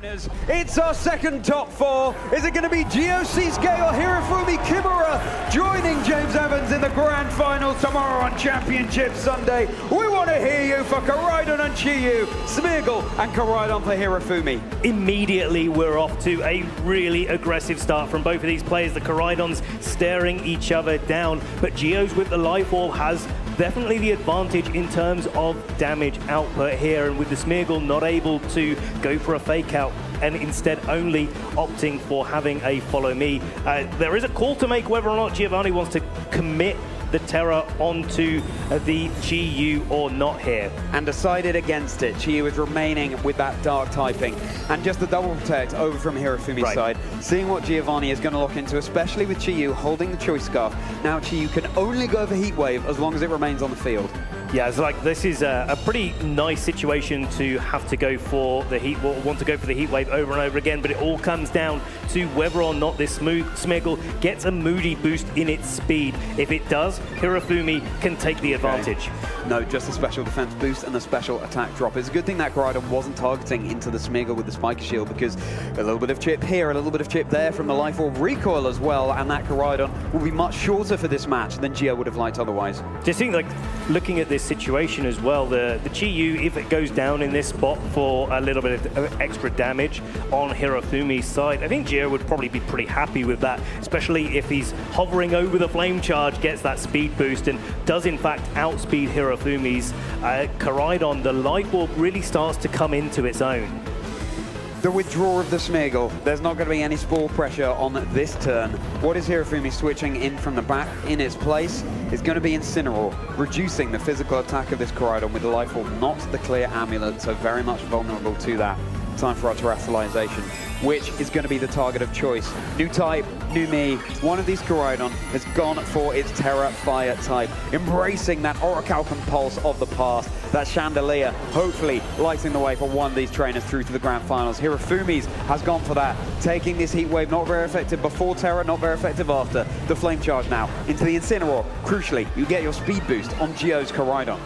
It's our second top four. Is it going to be Cischke or Hirofumi Kimura joining James Evans in the grand final tomorrow on Championship Sunday? We want to hear you for Koraidon and Chiyu, Smeagol and Koraidon for Hirofumi. Immediately we're off to a really aggressive start from both of these players. The Koraidons staring each other down, but Gio's with the Life Orb has definitely the advantage in terms of damage output here, and with the Smeagol not able to go for a fake out and instead only opting for having a follow me. There is a call to make whether or not Giovanni wants to commit the Terror onto the Chiyu or not here. And decided against it. Chiyu is remaining with that dark typing. And just the double protect over from Hirofumi's side. Seeing what Giovanni is going to lock into, especially with Chiyu holding the choice scarf. Now Chiyu can only go for Heat Wave as long as it remains on the field. Yeah, it's like this is a pretty nice situation to have to go for the Heat, want to go for the Heat Wave over and over again, but it all comes down to whether or not this Smeagol gets a Moody boost in its speed. If it does, Hirofumi can take the advantage. No, just a special defense boost and a special attack drop. It's a good thing that Koraidon wasn't targeting into the Smeagol with the Spiker Shield, because a little bit of chip here, a little bit of chip there from the Life Orb recoil as well, and that Koraidon will be much shorter for this match than Gio would have liked otherwise. Just think, like, looking at this situation as well, the Chiyu, if it goes down in this spot for a little bit of extra damage on Hirofumi's side, I think Gio would probably be pretty happy with that, especially if he's hovering over the flame charge, gets that speed boost, and does in fact outspeed Hirofumi's Koraidon. The Life Orb really starts to come into its own. The withdrawal of the Smeagol. There's not going to be any spore pressure on this turn. What is Hirofumi switching in from the back in its place is going to be Incineroar, reducing the physical attack of this Koraidon with the Life Orb, not the clear amulet, so very much vulnerable to that. Time for our terrestrialization, which is going to be the target of choice. New type, new me. One of these Koraidon has gone for its Terra Fire type, embracing that Orichalcum Pulse of the past, that Chandelier, hopefully lighting the way for one of these trainers through to the grand finals. Hirofumi's has gone for that, taking this Heat Wave, not very effective before Terra, not very effective after. The Flame Charge now into the Incineroar. Crucially, you get your speed boost on Gio's Koraidon.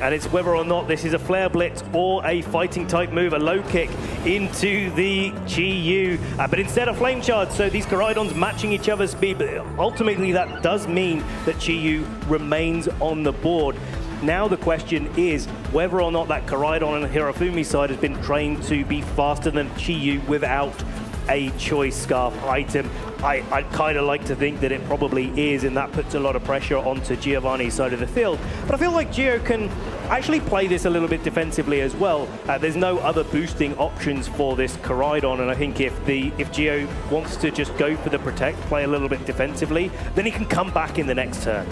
And it's whether or not this is a Flare Blitz or a fighting type move, a low kick into the Chiyu, but instead a Flame Charge, so these Koraidons matching each other's speed, but ultimately that does mean that Chiyu remains on the board. Now the question is whether or not that Koraidon on the Hirofumi side has been trained to be faster than Chiyu without a choice scarf item. I kind of like to think that it probably is, and that puts a lot of pressure onto Giovanni's side of the field. But I feel like Gio can actually play this a little bit defensively as well. There's no other boosting options for this Koraidon, and I think if Gio wants to just go for the protect, play a little bit defensively, then he can come back in the next turn.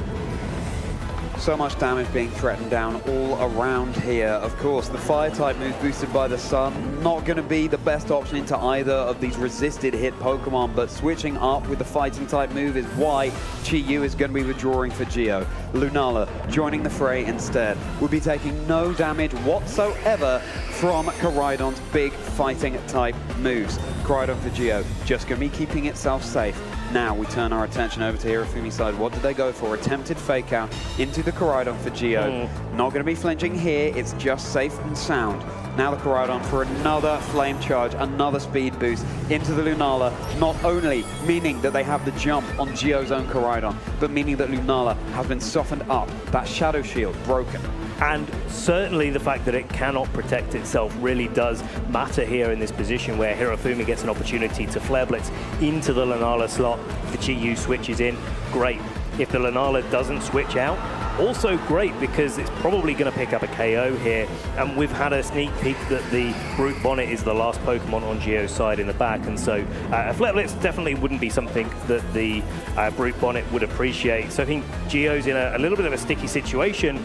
So much damage being threatened down all around here. Of course, the fire type moves boosted by the sun, not going to be the best option into either of these resisted hit Pokemon, but switching up with the fighting type move is why Chiyu is going to be withdrawing for Gio. Lunala joining the fray instead. Will be taking no damage whatsoever from Koraidon's big fighting type moves. Koraidon for Gio, just going to be keeping itself safe. Now we turn our attention over to Hirofumi's side. What did they go for? Attempted fake out into the Koraidon for Gio. Not going to be flinching here. It's just safe and sound. Now the Koraidon for another flame charge, another speed boost into the Lunala. Not only meaning that they have the jump on Gio's own Koraidon, but meaning that Lunala has been softened up. That shadow shield broken. And certainly the fact that it cannot protect itself really does matter here in this position where Hirofumi gets an opportunity to Flare Blitz into the Lunala slot. If the Chiyu switches in, great. If the Lunala doesn't switch out, also great, because it's probably going to pick up a KO here. And we've had a sneak peek that the Brute Bonnet is the last Pokemon on Gio's side in the back, and so a Flare Blitz definitely wouldn't be something that the Brute Bonnet would appreciate. So I think Gio's in a little bit of a sticky situation.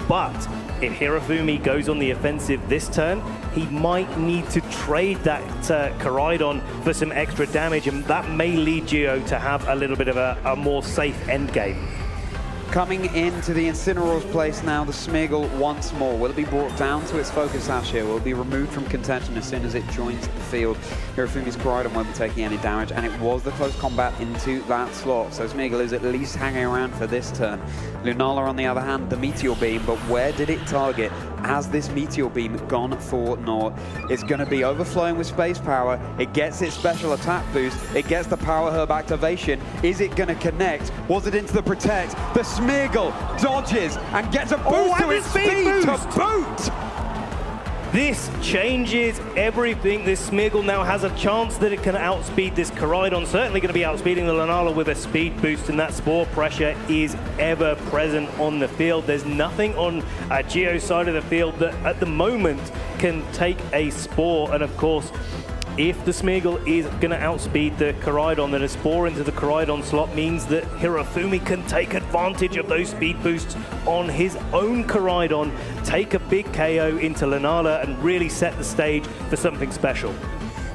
But if Hirofumi goes on the offensive this turn, he might need to trade that Koraidon for some extra damage, and that may lead Gio to have a little bit of a more safe endgame. Coming into the Incineroar's place now, the Smeagol once more. Will it be brought down to its focus hash here? Will it be removed from contention as soon as it joins the field? Hirofumi's Koraidon won't be taking any damage, and it was the close combat into that slot, so Smeagol is at least hanging around for this turn. Lunala, on the other hand, the Meteor Beam, but where did it target? has this Meteor Beam gone for naught? It's going to be overflowing with space power. It gets its special attack boost. It gets the Power Herb activation. Is it going to connect? Was it into the Protect? The Smeargle dodges and gets a boost to its speed to boot! This changes everything. This Smeargle now has a chance that it can outspeed this Koraidon. Certainly going to be outspeeding the Lunala with a speed boost, and that Spore pressure is ever present on the field. There's nothing on Geo's side of the field that at the moment can take a Spore, and of course, if the Smeargle is going to outspeed the Koraidon, then a Spore into the Koraidon slot means that Hirofumi can take advantage of those speed boosts on his own Koraidon, take a big KO into Lunala, and really set the stage for something special.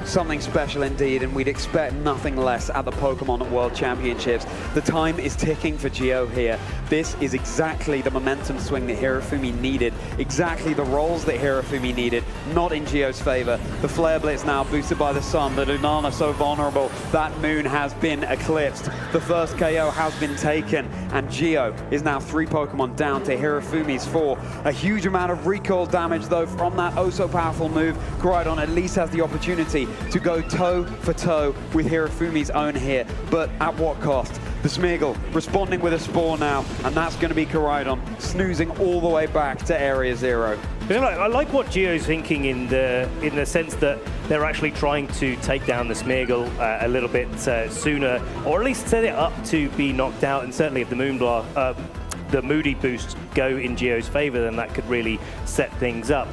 Something special indeed, and we'd expect nothing less at the Pokemon World Championships. The time is ticking for Geo here. This is exactly the momentum swing that Hirofumi needed, exactly the rolls that Hirofumi needed, not in Geo's favor. The Flare Blitz now boosted by the sun, the Lunala so vulnerable, that moon has been eclipsed. The first KO has been taken, and Geo is now 3 Pokemon down to Hirofumi's 4. A huge amount of recoil damage though from that oh so powerful move. Koraidon at least has the opportunity to go toe for toe with Hirofumi's own here, but at what cost? The Smeargle responding with a Spore now, and that's going to be Koraidon snoozing all the way back to Area 0. I like what Geo's thinking in the sense that they're actually trying to take down the Smeargle a little bit sooner, or at least set it up to be knocked out. And certainly if the Moody boosts go in Geo's favor, then that could really set things up.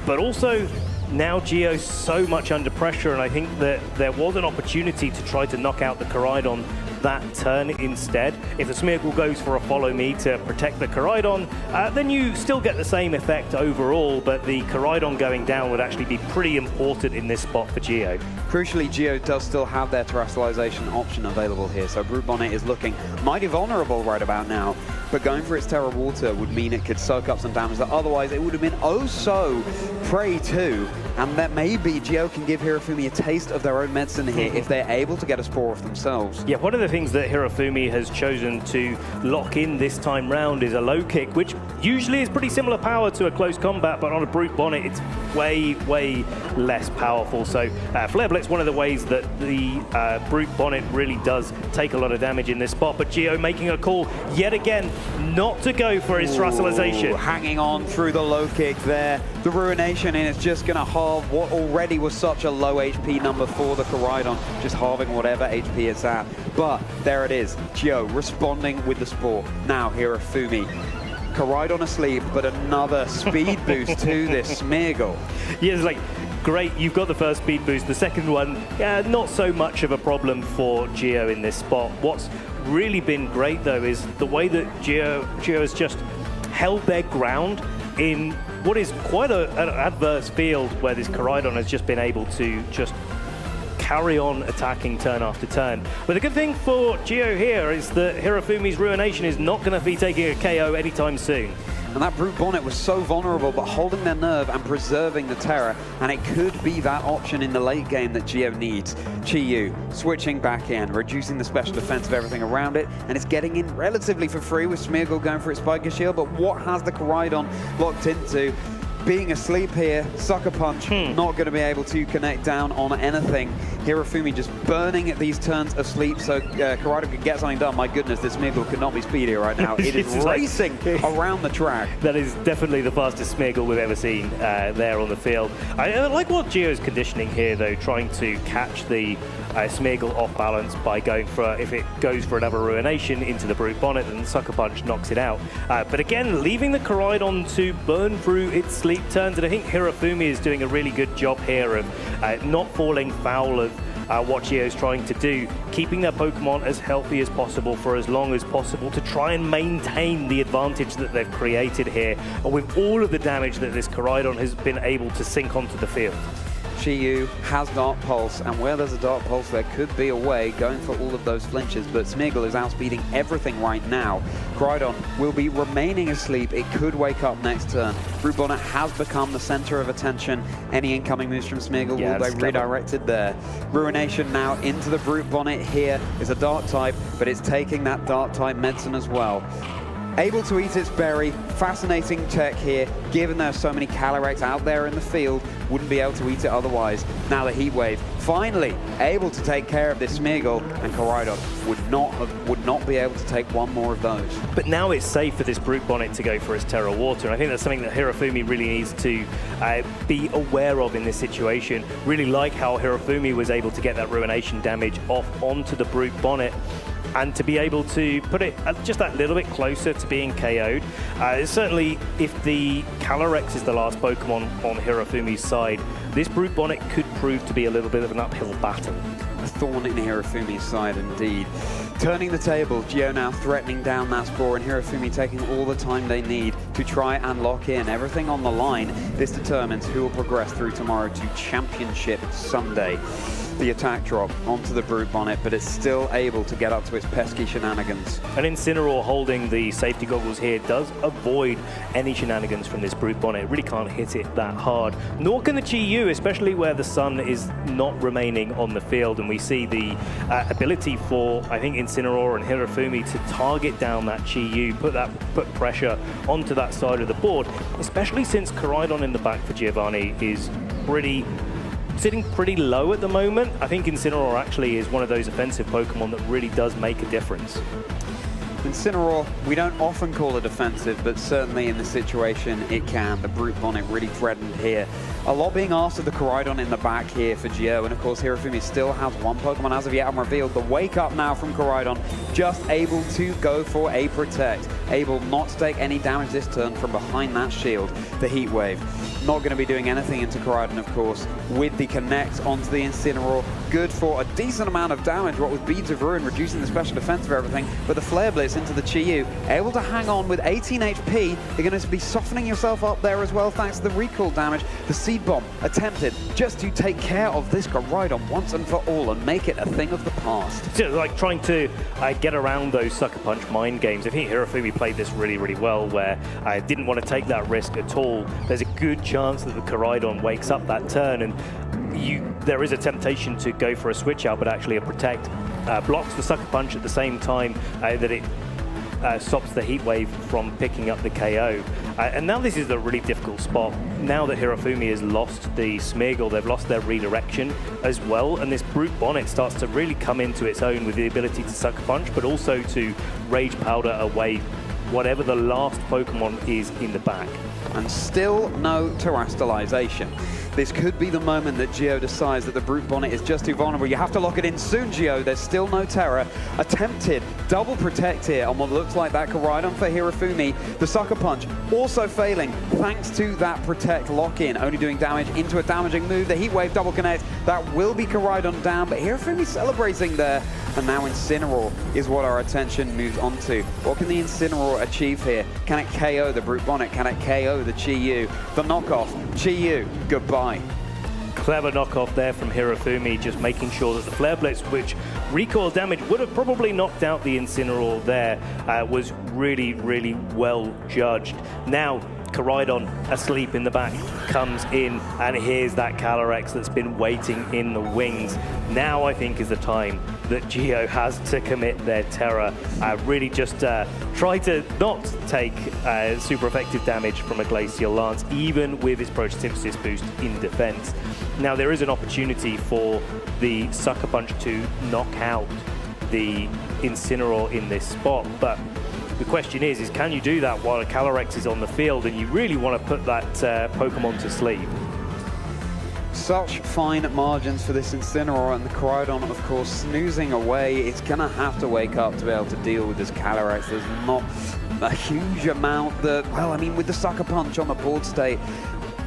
But also, now Geo's so much under pressure, and I think that there was an opportunity to try to knock out the Koraidon that turn instead. If the Smeargle goes for a follow me to protect the Koraidon, then you still get the same effect overall, but the Koraidon going down would actually be pretty important in this spot for Geo. Crucially, Geo does still have their terrestrialization option available here, so Brute Bonnet is looking mighty vulnerable right about now, but going for its Terra Water would mean it could soak up some damage that otherwise it would have been oh so prey to, and that maybe Geo can give Hirofumi a taste of their own medicine here if they're able to get a Spore off themselves. Yeah, one of the things that Hirofumi has chosen to lock in this time round is a low kick, which usually is pretty similar power to a close combat, but on a Brute Bonnet it's way, way less powerful. So Flare Blitz, one of the ways that the Brute Bonnet really does take a lot of damage in this spot, but Geo making a call yet again not to go for his terrestrialization. Hanging on through the low kick there. The Ruination, and it's just going to halve what already was such a low HP number for the Koraidon, just halving whatever HP it's at. But there it is, Geo responding with the Spore. Now Hirofumi. Koraidon asleep, but another speed boost to this Smeargle. Yeah, it's like, great, you've got the first speed boost. The second one, not so much of a problem for Geo in this spot. What's really been great though is the way that Geo has just held their ground in what is quite an adverse field, where this Koraidon has just been able to just carry on attacking turn after turn. But the good thing for Geo here is that Hirofumi's Ruination is not going to be taking a KO anytime soon. And that Brute Bonnet was so vulnerable, but holding their nerve and preserving the Terror, and it could be that option in the late game that Geo needs. Chi-Yu switching back in, reducing the special defense of everything around it, and it's getting in relatively for free with Smeargle going for its Spiker Shield, but what has the Koraidon locked into? Being asleep here, Sucker Punch not going to be able to connect down on anything. Hirofumi just burning at these turns of sleep so Koraidon could get something done. My goodness, this Smeargle could not be speedier right now. It is racing around the track. That is definitely the fastest Smeargle we've ever seen there on the field. I like what Geo's conditioning here though, trying to catch the Smeargle off balance by going for, if it goes for another Ruination into the Brute Bonnet, then the Sucker Punch knocks it out. But again, leaving the Koraidon to burn through its sleep turns, and I think Hirofumi is doing a really good job here of not falling foul of what Geo's trying to do, keeping their Pokemon as healthy as possible for as long as possible to try and maintain the advantage that they've created here, with all of the damage that this Koraidon has been able to sink onto the field. Chi-Yu has Dark Pulse, and where there's a Dark Pulse, there could be a way going for all of those flinches, but Smeargle is outspeeding everything right now. Koraidon will be remaining asleep. It could wake up next turn. Brute Bonnet has become the center of attention. Any incoming moves from Smeargle will be redirected there. Ruination now into the Brute Bonnet here is a Dark type, but it's taking that Dark type medicine as well. able to eat its berry. Fascinating tech here, given there are so many Calyrex out there in the field, wouldn't be able to eat it otherwise. Now the Heat Wave finally able to take care of this Smeargle, and Koraidon would not be able to take one more of those. But now it's safe for this Brute Bonnet to go for its Terra Water, and I think that's something that Hirofumi really needs to be aware of in this situation. Really like how Hirofumi was able to get that Ruination damage off onto the Brute Bonnet, and to be able to put it just that little bit closer to being KO'd. Certainly, if the Calyrex is the last Pokemon on Hirofumi's side, this Brute Bonnet could prove to be a little bit of an uphill battle. A thorn in Hirofumi's side indeed. Turning the table, Gio now threatening down that Spore, and Hirofumi taking all the time they need to try and lock in. Everything on the line. This determines who will progress through tomorrow to Championship Sunday. The attack drop onto the Brute Bonnet, but it's still able to get up to its pesky shenanigans. And Incineroar holding the safety goggles here does avoid any shenanigans from this Brute Bonnet. It really can't hit it that hard. Nor can the Chi-Yu, especially where the sun is not remaining on the field, and we see the ability for, I think, Incineroar and Hirofumi to target down that Chi-Yu, put pressure onto that side of the board, especially since Koraidon in the back for Giovanni is sitting pretty low at the moment. I think Incineroar actually is one of those offensive Pokemon that really does make a difference. Incineroar, we don't often call it defensive, but certainly in this situation it can. The Brute Bonnet really threatened here. A lot being asked of the Koraidon in the back here for Gio, and of course Hirofumi still has one Pokemon as of yet unrevealed. The wake up now from Koraidon, just able to go for a Protect, able not to take any damage this turn from behind that shield. The Heat Wave, not going to be doing anything into Koraidon, of course, with the Connect onto the Incineroar. Good for a decent amount of damage, what with Beads of Ruin, reducing the special defense of everything, but the Flare Blitz into the Chi-Yu, able to hang on with 18 HP. You're going to be softening yourself up there as well, thanks to the recall damage. The Seed Bomb attempted just to take care of this Koraidon once and for all and make it a thing of the past. So, like trying to get around those Sucker Punch mind games. I think Hirofumi played this really, really well, where I didn't want to take that risk at all. There's a good chance that the Koraidon wakes up that turn, and there is a temptation to go for a switch out, but actually a Protect blocks the Sucker Punch at the same time that it stops the Heat Wave from picking up the KO. And now this is a really difficult spot. Now that Hirofumi has lost the Smeargle, they've lost their redirection as well, and this Brute Bonnet starts to really come into its own with the ability to Sucker Punch, but also to Rage Powder away whatever the last Pokemon is in the back. And still no terastallization. This could be the moment that Gio decides that the Brute Bonnet is just too vulnerable. You have to lock it in soon, Gio. There's still no Terra. Attempted double Protect here on what looks like that Koraidon for Hirofumi. The Sucker Punch also failing thanks to that Protect lock-in, only doing damage into a damaging move. The Heat Wave double connect. That will be Koraidon down, but Hirofumi celebrating there. And now Incineroar is what our attention moves on to. What can the Incineroar achieve here? Can it KO the Brute Bonnet? Can it KO the Chi-Yu? The knockoff, Chi-Yu, goodbye. Clever knockoff there from Hirofumi, just making sure that the Flare Blitz, which recoil damage would have probably knocked out the Incineroar there, was really, really well judged. Now, Koraidon, asleep in the back, comes in, and here's that Calyrex that's been waiting in the wings. Now I think is the time that Gio has to commit their Terror. Really just try to not take super effective damage from a Glacial Lance, even with his Protosynthesis boost in defense. Now there is an opportunity for the Sucker Punch to knock out the Incineroar in this spot, but the question is can you do that while a Calyrex is on the field, and you really want to put that Pokemon to sleep? Such fine margins for this Incineroar, and the Koraidon, of course, snoozing away. It's going to have to wake up to be able to deal with this Calyrex. There's not a huge amount that, well, I mean, with the Sucker Punch on the board state,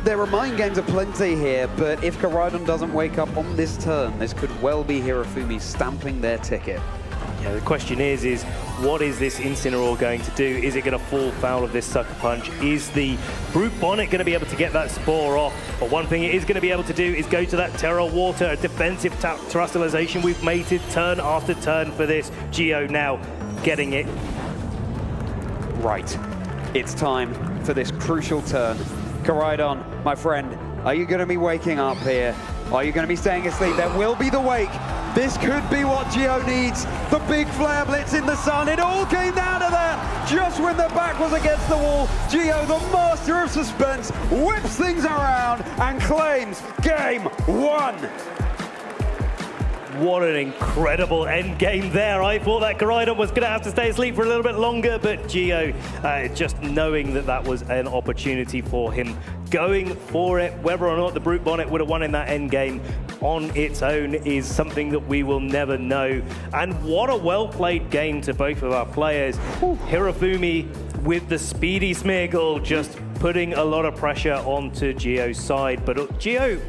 there are mind games aplenty here, but if Koraidon doesn't wake up on this turn, this could well be Hirofumi stamping their ticket. Yeah, the question is what is this Incineroar going to do? Is it going to fall foul of this Sucker Punch? Is the Brute Bonnet going to be able to get that Spore off? But one thing it is going to be able to do is go to that Terra Water, a defensive terastallization. We've mated turn after turn for this. Gio now getting it. Right, it's time for this crucial turn. Koraidon, my friend, are you going to be waking up here? Are you going to be staying asleep? There will be the wake. This could be what Gio needs. The big flare blitz in the sun. It all came down to that. Just when the back was against the wall, Gio, the master of suspense, whips things around and claims game 1. What an incredible end game there. I thought that Koraidon was going to have to stay asleep for a little bit longer, but Gio, just knowing that that was an opportunity for him, going for it, whether or not the Brute Bonnet would have won in that end game on its own is something that we will never know. And what a well-played game to both of our players. Hirofumi with the speedy Smeargle just putting a lot of pressure onto Gio's side, but Gio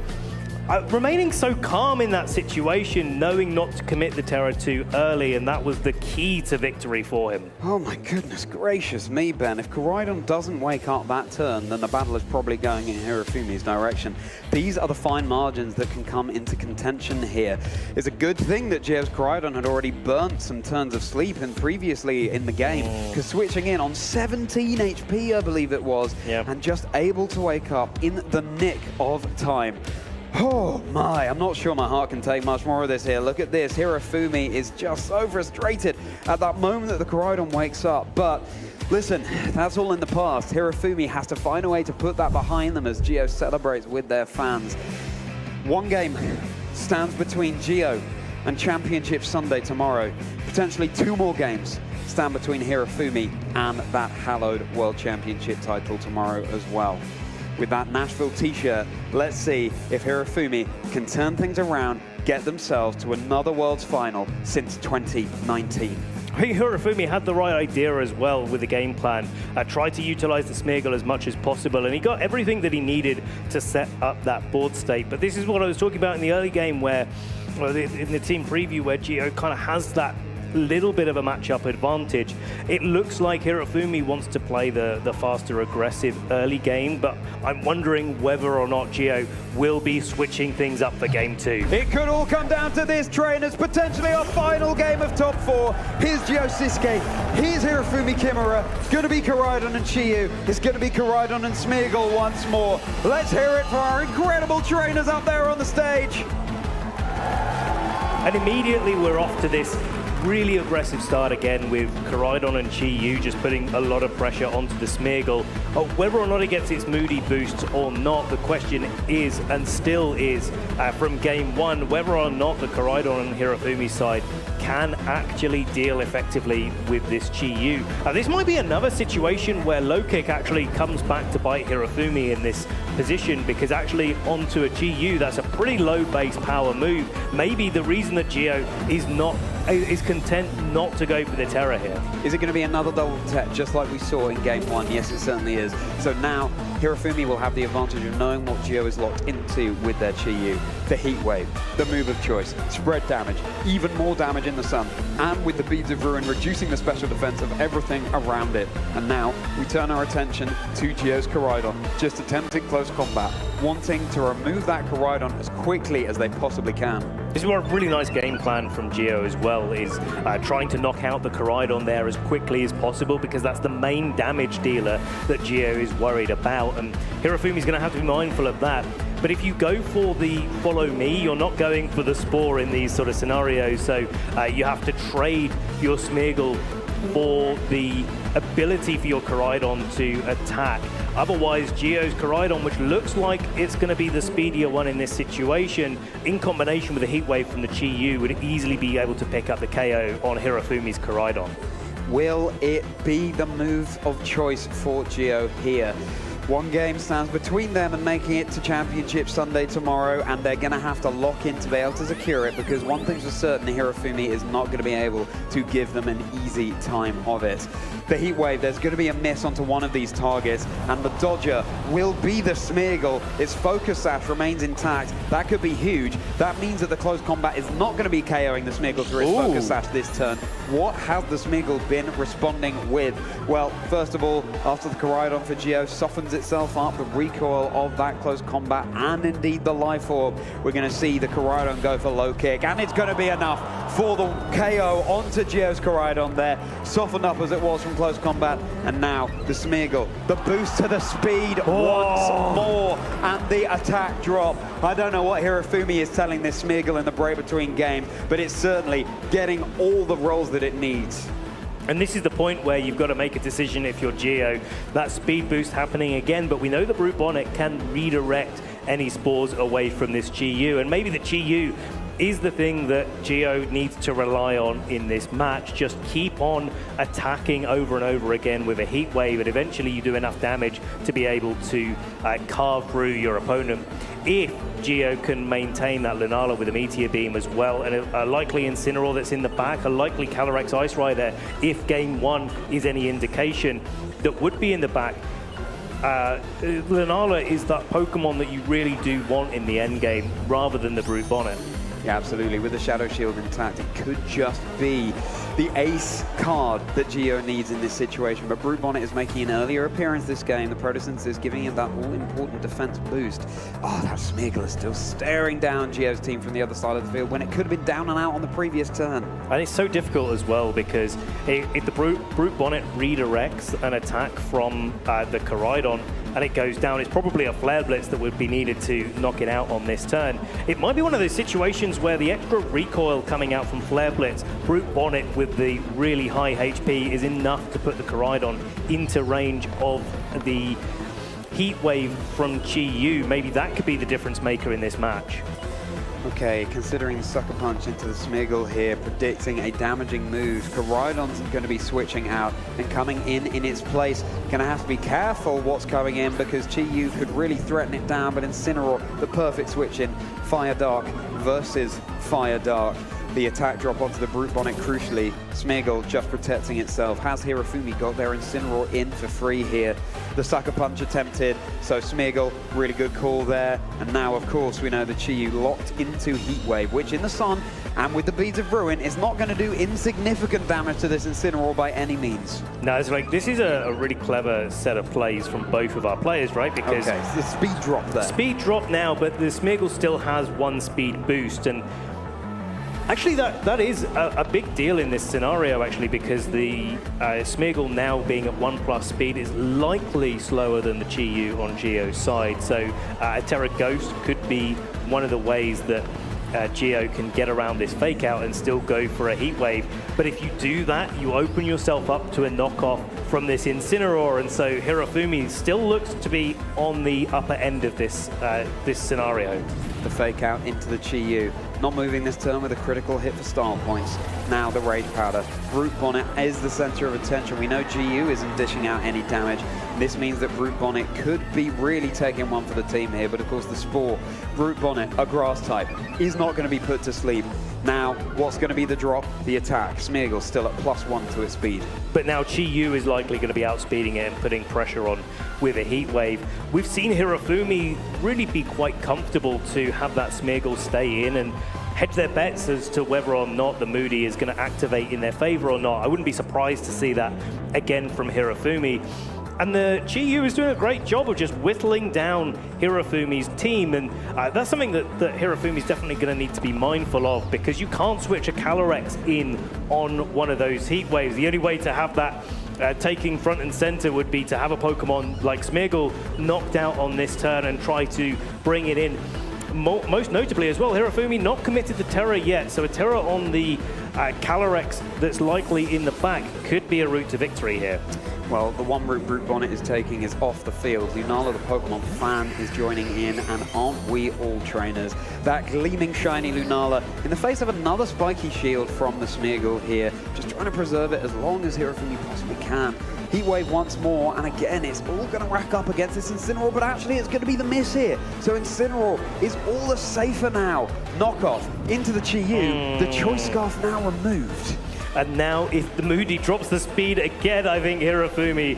remaining so calm in that situation, knowing not to commit the terror too early, and that was the key to victory for him. Oh my goodness gracious me, Ben. If Koraidon doesn't wake up that turn, then the battle is probably going in Hirofumi's direction. These are the fine margins that can come into contention here. It's a good thing that Gio's Koraidon had already burnt some turns of sleep and previously in the game, because switching in on 17 HP, I believe it was, and just able to wake up in the nick of time. Oh my, I'm not sure my heart can take much more of this here. Look at this, Hirofumi is just so frustrated at that moment that the Koraidon wakes up. But listen, that's all in the past. Hirofumi has to find a way to put that behind them as Gio celebrates with their fans. One game stands between Gio and Championship Sunday tomorrow. Potentially 2 more games stand between Hirofumi and that hallowed World Championship title tomorrow as well. With that Nashville t-shirt, let's see if Hirofumi can turn things around, get themselves to another Worlds final since 2019. I think Hirofumi had the right idea as well with the game plan. Tried to utilize the Smeargle as much as possible, and he got everything that he needed to set up that board state. But this is what I was talking about in the early game where, well, in the team preview, where Gio kind of has that little bit of a matchup advantage. It looks like Hirofumi wants to play the faster, aggressive early game, but I'm wondering whether or not Gio will be switching things up for game 2. It could all come down to this, trainers. Potentially our final game of top 4. Here's Gio Cischke. Here's Hirofumi Kimura. It's going to be Koraidon and Chiyu. It's going to be Koraidon and Smeargle once more. Let's hear it for our incredible trainers up there on the stage. And immediately we're off to this really aggressive start again with Koraidon and Chiyu just putting a lot of pressure onto the Smeargle. Whether or not it gets its Moody boost or not, the question is, and still is, from game 1, whether or not the Koraidon and Hirofumi side can actually deal effectively with this Chiyu. This might be another situation where low kick actually comes back to bite Hirofumi in this position, because actually onto a Chiyu, that's a pretty low base power move. Maybe the reason that Gio is content not to go for the Terror here. Is it going to be another double tech just like we saw in game 1? Yes, it certainly is. So now Hirofumi will have the advantage of knowing what Gio is locked into with their Chiyu. The Heat Wave, the move of choice, spread damage, even more damage in the sun, and with the Beads of Ruin reducing the special defense of everything around it. And now we turn our attention to Gio's Koraidon, just attempting close combat, wanting to remove that Koraidon as quickly as they possibly can. This is a really nice game plan from Gio as well, is trying to knock out the Koraidon there as quickly as possible, because that's the main damage dealer that Gio is worried about, and Hirofumi's going to have to be mindful of that. But if you go for the follow me, you're not going for the Spore in these sort of scenarios, so you have to trade your Smeargle for the ability for your Koraidon to attack. Otherwise, Gio's Koraidon, which looks like it's going to be the speedier one in this situation, in combination with the Heat Wave from the Chiyu, would easily be able to pick up the KO on Hirofumi's Koraidon. Will it be the move of choice for Gio here? One game stands between them and making it to Championship Sunday tomorrow, and they're going to have to lock in to be able to secure it, because one thing's for certain, Hirofumi is not going to be able to give them an easy time of it. The Heat Wave, there's going to be a miss onto one of these targets, and the dodger will be the Smeargle. Its focus sash remains intact. That could be huge. That means that the close combat is not going to be KOing the Smeargle through its focus sash this turn. What has the Smeargle been responding with? Well, first of all, after the Koraidon for Gio softens itself up, the recoil of that close combat, and indeed the life orb. We're going to see the Koraidon go for low kick, and it's going to be enough for the KO onto Gio's Koraidon there, softened up as it was from close combat, and now the Smeagol, the boost to the speed once more, and the attack drop. I don't know what Hirofumi is telling this Smeagol in the break between game, but it's certainly getting all the rolls that it needs. And this is the point where you've got to make a decision if you're Gio. That speed boost happening again, but we know the Brute Bonnet can redirect any spores away from this GU, and maybe the GU is the thing that Gio needs to rely on in this match. Just keep on attacking over and over again with a heat wave, and eventually you do enough damage to be able to carve through your opponent. If Gio can maintain that Lunala with a Meteor Beam as well, and a likely Incineroar that's in the back, a likely Calyrex Ice Rider, if game one is any indication, that would be in the back. Lunala is that Pokemon that you really do want in the end game, rather than the Brute Bonnet. Yeah, absolutely. With the Shadow Shield intact, it could just be the ace card that Gio needs in this situation. But Brute Bonnet is making an earlier appearance this game. The Protosynthesis giving him that all-important defense boost. Oh, that Smeagol is still staring down Gio's team from the other side of the field when it could have been down and out on the previous turn. And it's so difficult as well, because if the Brute Bonnet redirects an attack from the Koraidon and it goes down, it's probably a Flare Blitz that would be needed to knock it out on this turn. It might be one of those situations where the extra recoil coming out from Flare Blitz, Brute Bonnet with the really high HP is enough to put the Koraidon into range of the Heat Wave from GU. Maybe that could be the difference maker in this match. Okay, considering the Sucker Punch into the Smeagol here, predicting a damaging move. Koraidon's going to be switching out and coming in its place. Going to have to be careful what's coming in, because GU could really threaten it down, but Incineroar, the perfect switch in. Fire Dark versus Fire Dark. The attack drop onto the Brute Bonnet crucially. Smeagol just protecting itself. Has Hirofumi got their Incineroar in for free here? The Sucker Punch attempted, so Smeagol, really good call there. And now, of course, we know the Chi-Yu locked into Heat Wave, which in the sun and with the Beads of Ruin is not going to do insignificant damage to this Incineroar by any means. No, it's like, this is a really clever set of plays from both of our players, right? Because okay, it's the speed drop there. Speed drop now, but the Smeagol still has one speed boost, and actually, that is a big deal in this scenario, actually, because the Smeagol now being at 1+ speed is likely slower than the Chi-Yu on Gio's side. So a Terra Ghost could be one of the ways that Gio can get around this fake out and still go for a Heat Wave. But if you do that, you open yourself up to a knockoff from this Incineroar, and so Hirofumi still looks to be on the upper end of this scenario. The fake out into the Chi-Yu. Not moving this turn with a critical hit for style points. Now the Rage Powder. Brute Bonnet is the center of attention. We know GU isn't dishing out any damage. This means that Brute Bonnet could be really taking one for the team here, but of course the Spore, Brute Bonnet, a grass type, is not going to be put to sleep. Now, what's going to be the drop? The attack. Smeagol still at +1 to its speed. But now Chi-Yu is likely going to be outspeeding it and putting pressure on with a Heat Wave. We've seen Hirofumi really be quite comfortable to have that Smeagol stay in and hedge their bets as to whether or not the Moody is going to activate in their favor or not. I wouldn't be surprised to see that again from Hirofumi. And the Chi-Yu is doing a great job of just whittling down Hirofumi's team, and that's something that Hirofumi's definitely going to need to be mindful of, because you can't switch a Calyrex in on one of those Heat Waves. The only way to have that taking front and center would be to have a Pokemon like Smeagol knocked out on this turn and try to bring it in. Most notably as well, Hirofumi not committed to Terra yet, so a Terra on the Calyrex that's likely in the back could be a route to victory here. Well, the one route Brute Bonnet is taking is off the field. Lunala, the Pokemon fan, is joining in, and aren't we all trainers? That gleaming, shiny Lunala, in the face of another spiky shield from the Smeagol here, just trying to preserve it as long as Hirofumi possibly can. Heat Wave once more, and again, it's all going to rack up against this Incineroar, but actually it's going to be the miss here. So Incineroar is all the safer now. Knockoff into the Chi-Yu, the Choice Scarf now removed. And now, if the Moody drops the speed again, I think Hirofumi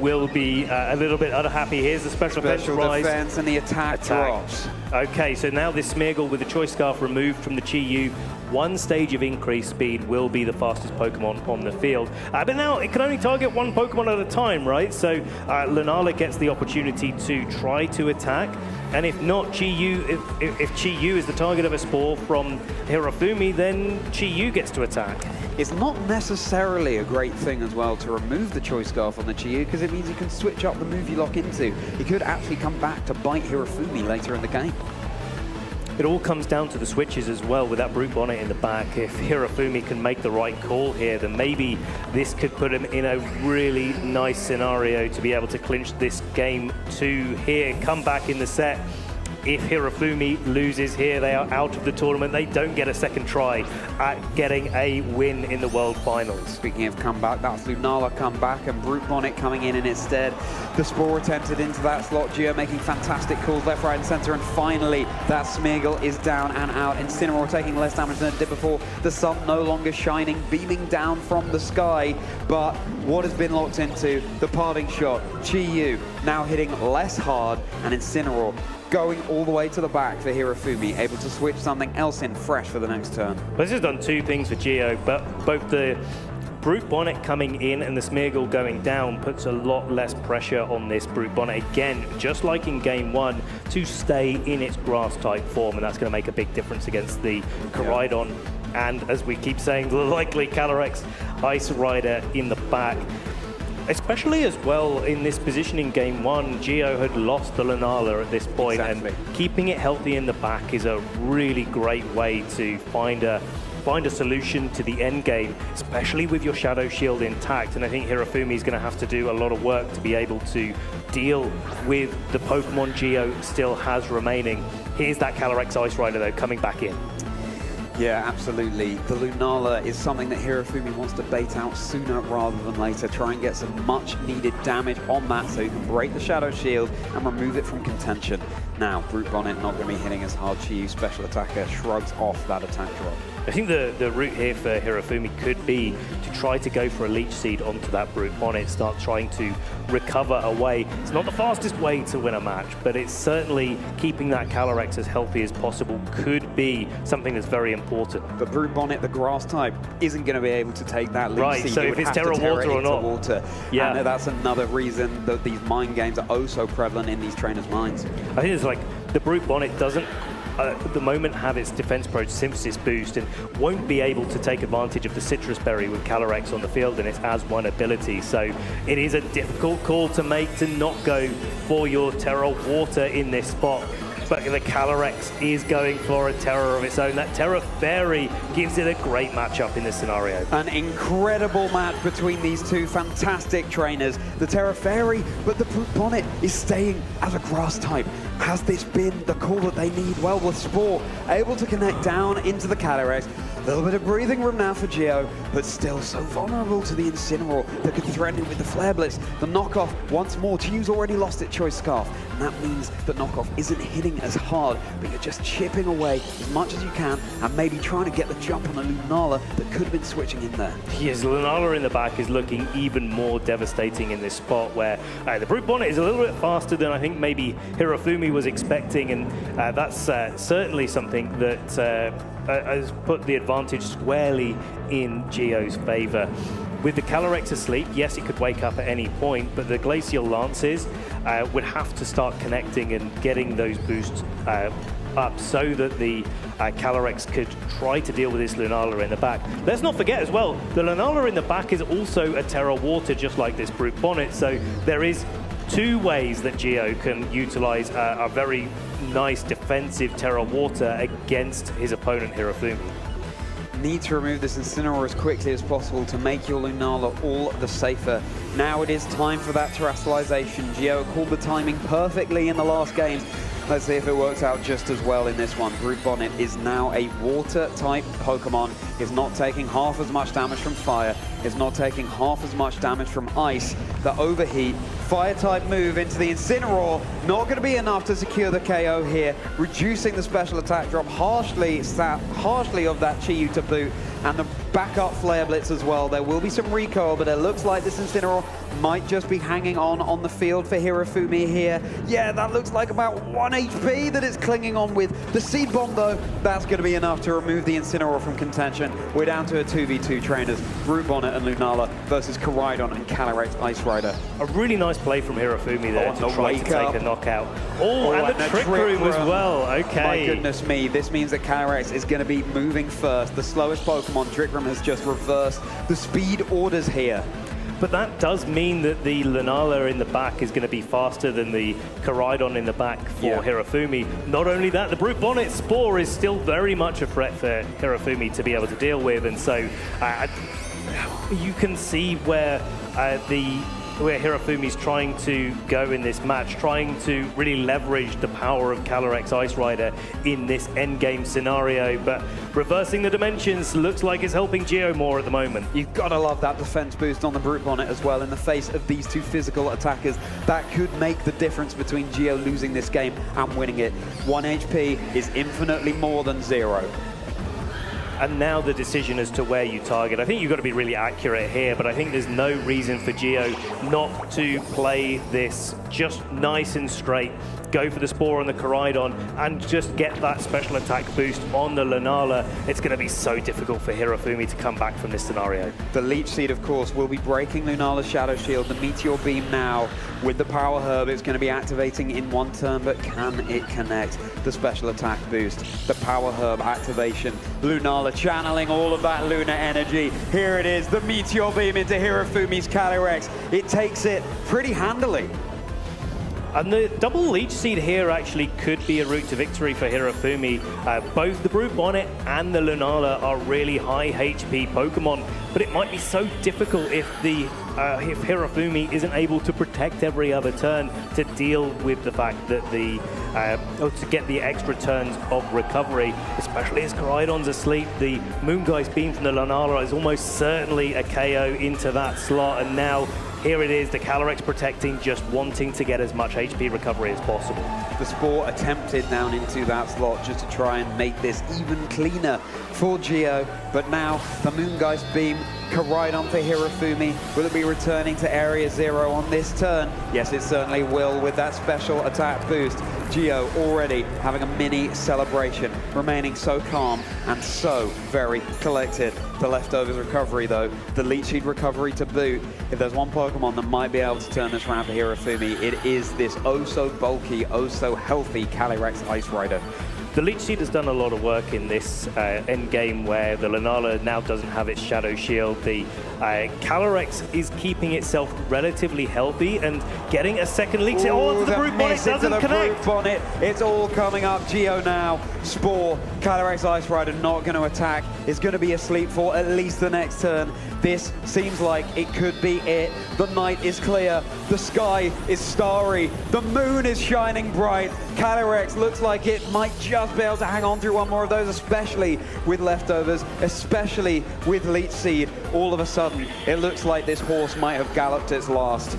will be a little bit unhappy. Here's the special defense rise. Defense, and the attack drops. Okay, so now this Smeargle with the Choice Scarf removed from the Chi-Yu, one stage of increased speed will be the fastest Pokemon on the field. But now it can only target one Pokemon at a time, right? So Lunala gets the opportunity to try to attack. And if not Chi-Yu, if Chi-Yu is the target of a Spore from Hirofumi, then Chi-Yu gets to attack. It's not necessarily a great thing as well to remove the Choice Scarf on the Chi-Yu, because it means you can switch up the move you lock into. He could actually come back to bite Hirofumi later in the game. It all comes down to the switches as well with that Brute Bonnet in the back. If Hirofumi can make the right call here, then maybe this could put him in a really nice scenario to be able to clinch this game 2 here. Come back in the set. If Hirofumi loses here, they are out of the tournament. They don't get a second try at getting a win in the World Finals. Speaking of comeback, that's Lunala comeback and Brute Bonnet coming in its stead. The Spore attempted into that slot. Gio making fantastic calls left, right, and center. And finally, that Smeargle is down and out. Incineroar taking less damage than it did before. The sun no longer shining, beaming down from the sky. But what has been locked into? The parting shot. Chi-Yu now hitting less hard, and Incineroar going all the way to the back for Hirofumi, able to switch something else in fresh for the next turn. This has done two things for Gio, but both the Brute Bonnet coming in and the Smeargle going down puts a lot less pressure on this Brute Bonnet again, just like in game 1, to stay in its grass type form, and that's going to make a big difference against the Koraidon. Yeah. And as we keep saying, the likely Calyrex Ice Rider in the back. Especially as well in this position in game 1, Gio had lost the Lunala at this point, and keeping it healthy in the back is a really great way to find a solution to the end game, especially with your Shadow Shield intact. And I think Hirofumi is going to have to do a lot of work to be able to deal with the Pokemon Gio still has remaining. Here's that Calyrex Ice Rider though coming back in. Yeah, absolutely. The Lunala is something that Hirofumi wants to bait out sooner rather than later. Try and get some much needed damage on that so you can break the Shadow Shield and remove it from contention. Now, Brute Bonnet not going to be hitting as hard. Chi-Yu, special attacker, shrugs off that attack drop. I think the route here for Hirofumi could be to try to go for a Leech Seed onto that Brute Bonnet, start trying to recover away. It's not the fastest way to win a match, but it's certainly keeping that Calyrex as healthy as possible could be something that's very important. But Brute Bonnet, the grass type, isn't going to be able to take that Leech Seed. Right, so if it's Terra Water or not. Water. Yeah. And that's another reason that these mind games are oh so prevalent in these trainers' minds. I think it's like the Brute Bonnet doesn't at the moment have its Defense Approach Synthesis boost and won't be able to take advantage of the Citrus Berry with Calyrex on the field and its as-one ability. So it is a difficult call to make to not go for your Terra Water in this spot. But the Calyrex is going for a Terra of its own. That Terra Fairy gives it a great matchup in this scenario. An incredible match between these two fantastic trainers. The Terra Fairy, but the Brute Bonnet is staying as a grass type. Has this been the call that they need? Well, with Spore able to connect down into the Calyrex. A little bit of breathing room now for Gio, but still so vulnerable to the Incineroar that could threaten it with the Flare Blitz. The knockoff once more. Chiu's already lost its Choice Scarf, and that means that knockoff isn't hitting as hard, but you're just chipping away as much as you can and maybe trying to get the jump on a Lunala that could have been switching in there. Yes, Lunala in the back is looking even more devastating in this spot where the Brute Bonnet is a little bit faster than I think maybe Hirofumi was expecting, and that's certainly something that has put the advantage squarely in Gio's favor. With the Calyrex asleep, yes, it could wake up at any point, but the Glacial Lances would have to start connecting and getting those boosts up so that the Calyrex could try to deal with this Lunala in the back. Let's not forget as well, the Lunala in the back is also a Terra Water, just like this Brute Bonnet, so there is two ways that Gio can utilize a very nice defensive Terra Water against his opponent Hirofumi. Need to remove this Incineroar as quickly as possible to make your Lunala all the safer. Now it is time for that terrestrialization. Gio called the timing perfectly in the last games. Let's see if it works out just as well in this one. Brute Bonnet is now a water-type Pokemon. Is not taking half as much damage from fire. Is not taking half as much damage from ice. The overheat, fire-type move into the Incineroar. Not going to be enough to secure the KO here. Reducing the special attack drop harshly of that Chi-Yu to boot. and the backup Flare Blitz as well. There will be some recoil, but it looks like this Incineroar might just be hanging on the field for Hirofumi here. Yeah, that looks like about 1 HP that it's clinging on with. The Seed Bomb, though, that's going to be enough to remove the Incineroar from contention. We're down to a 2v2 trainers, Brute Bonnet and Lunala versus Koraidon and Calyrex Ice Rider. A really nice play from Hirofumi there to try to take a knockout. Oh, and the Trick Room as well. Okay. My goodness me, this means that Calyrex is going to be moving first. The slowest Pokemon, Trick Room, has just reversed the speed orders here. But that does mean that the Lunala in the back is going to be faster than the Koraidon in the back for Hirofumi. Not only that, the Brute Bonnet Spore is still very much a threat for Hirofumi to be able to deal with, and so you can see where Hirofumi's trying to go in this match, trying to really leverage the power of Calyrex Ice Rider in this endgame scenario, but reversing the dimensions looks like it's helping Geo more at the moment. You've got to love that defense boost on the Brute Bonnet as well in the face of these two physical attackers. That could make the difference between Geo losing this game and winning it. 1 HP is infinitely more than 0. And now the decision as to where you target. I think you've got to be really accurate here, but I think there's no reason for Geo not to play this just nice and straight. Go for the Spore on the Koraidon and just get that special attack boost on the Lunala. It's going to be so difficult for Hirofumi to come back from this scenario. The Leech Seed, of course, will be breaking Lunala's Shadow Shield. The Meteor Beam now with the Power Herb. It's going to be activating in 1 turn, but can it connect the special attack boost? The Power Herb activation. Lunala channeling all of that Luna energy. Here it is, the Meteor Beam into Hirofumi's Calyrex. It takes it pretty handily. And the double Leech Seed here actually could be a route to victory for Hirofumi. Both the Brute Bonnet and the Lunala are really high HP Pokemon, but it might be so difficult if Hirofumi isn't able to protect every other turn to deal with the fact that to get the extra turns of recovery, especially as Koraidon's asleep. The Moongeist Beam from the Lunala is almost certainly a KO into that slot, and now here it is, the Calyrex protecting, just wanting to get as much HP recovery as possible. The Spore attempted down into that slot just to try and make this even cleaner for Geo, but now the Moongeist Beam, Koraidon for Hirofumi. Will it be returning to Area 0 on this turn? Yes, it certainly will with that special attack boost. Geo already having a mini celebration, remaining so calm and so very collected. The leftovers recovery though, the Leech Seed recovery to boot. If there's one Pokemon that might be able to turn this around for Hirofumi, it is this oh so bulky, oh so healthy Calyrex Ice Rider. The Leech Seed has done a lot of work in this end game where the Lunala now doesn't have its Shadow Shield. The Calyrex is keeping itself relatively healthy and getting a second Leech Seed. Oh, the Brute Bonnet doesn't connect. Brute Bonnet. It's all coming up. Geo now. Spore. Calyrex Ice Rider not going to attack. It's going to be asleep for at least the next turn. This seems like it could be it. The night is clear. The sky is starry. The moon is shining bright. Calyrex looks like it might just be able to hang on through one more of those, especially with leftovers, especially with Leech Seed. All of a sudden, it looks like this horse might have galloped its last.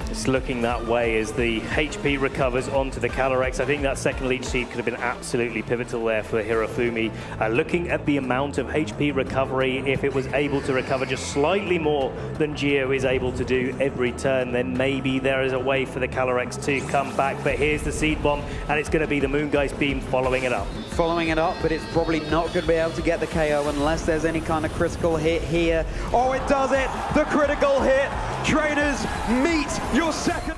It's looking that way as the HP recovers onto the Calyrex. I think that second Leech Seed could have been absolutely pivotal there for Hirofumi. Looking at the amount of HP recovery, if it was able to recover just slightly more than Geo is able to do every turn, then maybe there is a way for the Calyrex to come back. But here's the Seed Bomb, and it's going to be the Moongeist Beam following it up. Following it up, but it's probably not going to be able to get the KO unless there's any kind of critical hit here. Oh, it does it! The critical hit! Trainers, meet your second